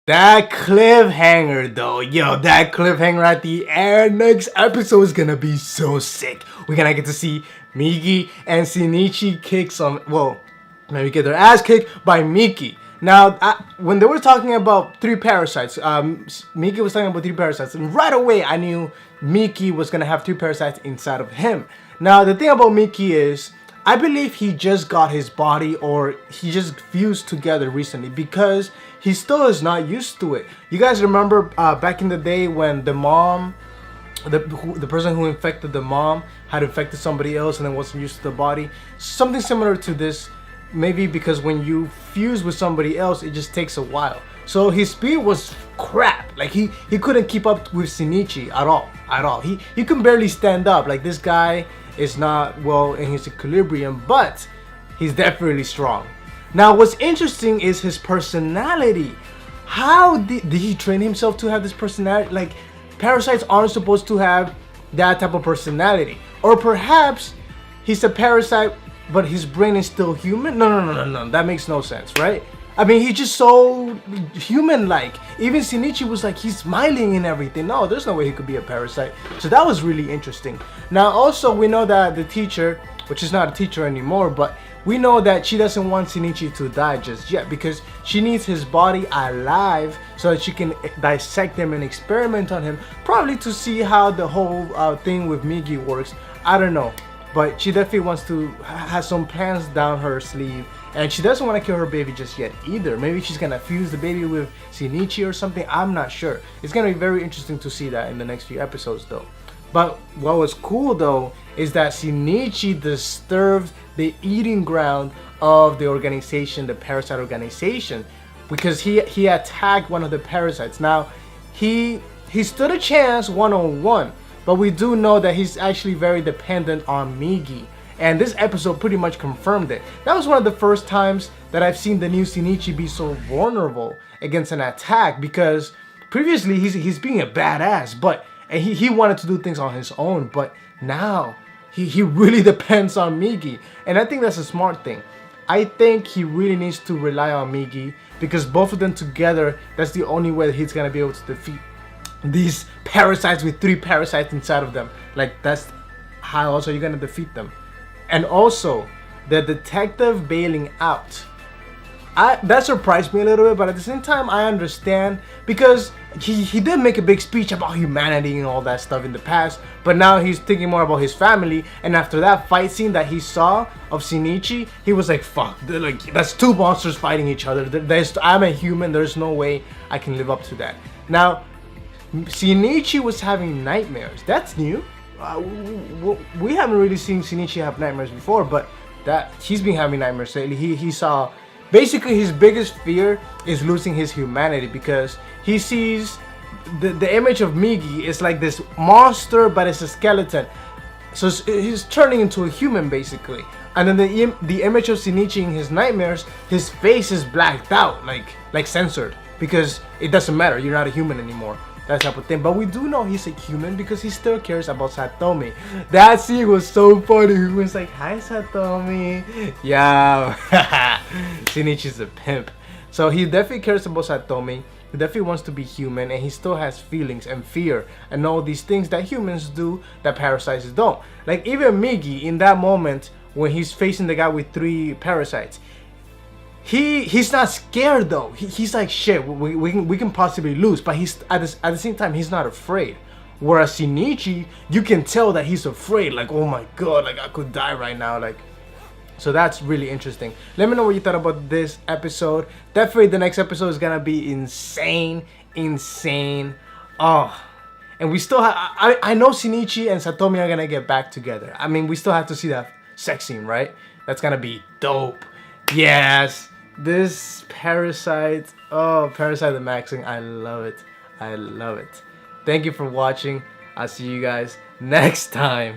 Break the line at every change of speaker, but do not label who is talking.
That cliffhanger though, yo, that cliffhanger at the end. Next episode is gonna be so sick. We're gonna get to see Miki and Shinichi kick some, well, maybe get their ass kicked by Miki. Now, when they were talking about three parasites, Miki was talking about three parasites, and right away I knew Miki was gonna have three parasites inside of him. Now, the thing about Miki is, I believe he just got his body, or he just fused together recently, because he still is not used to it. You guys remember back in the day when the mom, the person who infected the mom had infected somebody else and then wasn't used to the body? Something similar to this, maybe, because when you fuse with somebody else, it just takes a while. So his speed was crap. Like he couldn't keep up with Shinichi at all. He can barely stand up. Like, this guy is not well in his equilibrium, but he's definitely strong. Now, what's interesting is his personality. How did he train himself to have this personality? Like, parasites aren't supposed to have that type of personality. Or perhaps he's a parasite, but his brain is still human? No. That makes no sense, right? I mean, he's just so human-like. Even Shinichi was like, he's smiling and everything. No, there's no way he could be a parasite. So that was really interesting. Now, also, we know that the teacher, which is not a teacher anymore, but we know that she doesn't want Shinichi to die just yet, because she needs his body alive so that she can dissect him and experiment on him, probably to see how the whole thing with Miki works. I don't know. But she definitely wants to have some plans down her sleeve. And she doesn't want to kill her baby just yet either. Maybe she's going to fuse the baby with Shinichi or something. I'm not sure. It's going to be very interesting to see that in the next few episodes though. But what was cool though is that Shinichi disturbed the eating ground of the organization, the parasite organization, because he attacked one of the parasites. Now, he stood a chance one-on-one. But we do know that he's actually very dependent on Miki. And this episode pretty much confirmed it. That was one of the first times that I've seen the new Shinichi be so vulnerable against an attack, because previously he's being a badass, but he wanted to do things on his own, but now he really depends on Miki. And I think that's a smart thing. I think he really needs to rely on Miki, because both of them together, that's the only way that he's gonna be able to defeat these parasites with three parasites inside of them. Like, that's how also you're gonna defeat them. And also, the detective bailing out, that surprised me a little bit, but at the same time I understand, because he did make a big speech about humanity and all that stuff in the past, but now he's thinking more about his family. And after that fight scene that he saw of Shinichi, he was like, fuck, like, that's two monsters fighting each other. I'm a human, there's no way I can live up to that. Now, Shinichi was having nightmares. That's new. We haven't really seen Shinichi have nightmares before, but that he's been having nightmares lately. He saw, basically his biggest fear is losing his humanity, because he sees the image of Miki is like this monster, but it's a skeleton. So he's turning into a human basically. And then the image of Shinichi in his nightmares, his face is blacked out, like censored, because it doesn't matter. You're not a human anymore. That type of thing. But we do know he's a human because he still cares about Satomi. That scene was so funny. He was like, hi Satomi. Yeah. Shinichi's a pimp. So he definitely cares about Satomi. He definitely wants to be human, and he still has feelings and fear and all these things that humans do that parasites don't. Like, even Miki in that moment when he's facing the guy with three parasites, He's not scared though. He's like, shit, we can possibly lose, but he's at the same time he's not afraid. Whereas Shinichi, you can tell that he's afraid. Like, oh my god, like I could die right now. Like, so that's really interesting. Let me know what you thought about this episode. Definitely the next episode is gonna be insane. Oh, and we still have. I know Shinichi and Satomi are gonna get back together. I mean, we still have to see that sex scene, right? That's gonna be dope. Yes. This Parasyte, Parasyte The Maxim, I love it. Thank you for watching. I'll see you guys next time.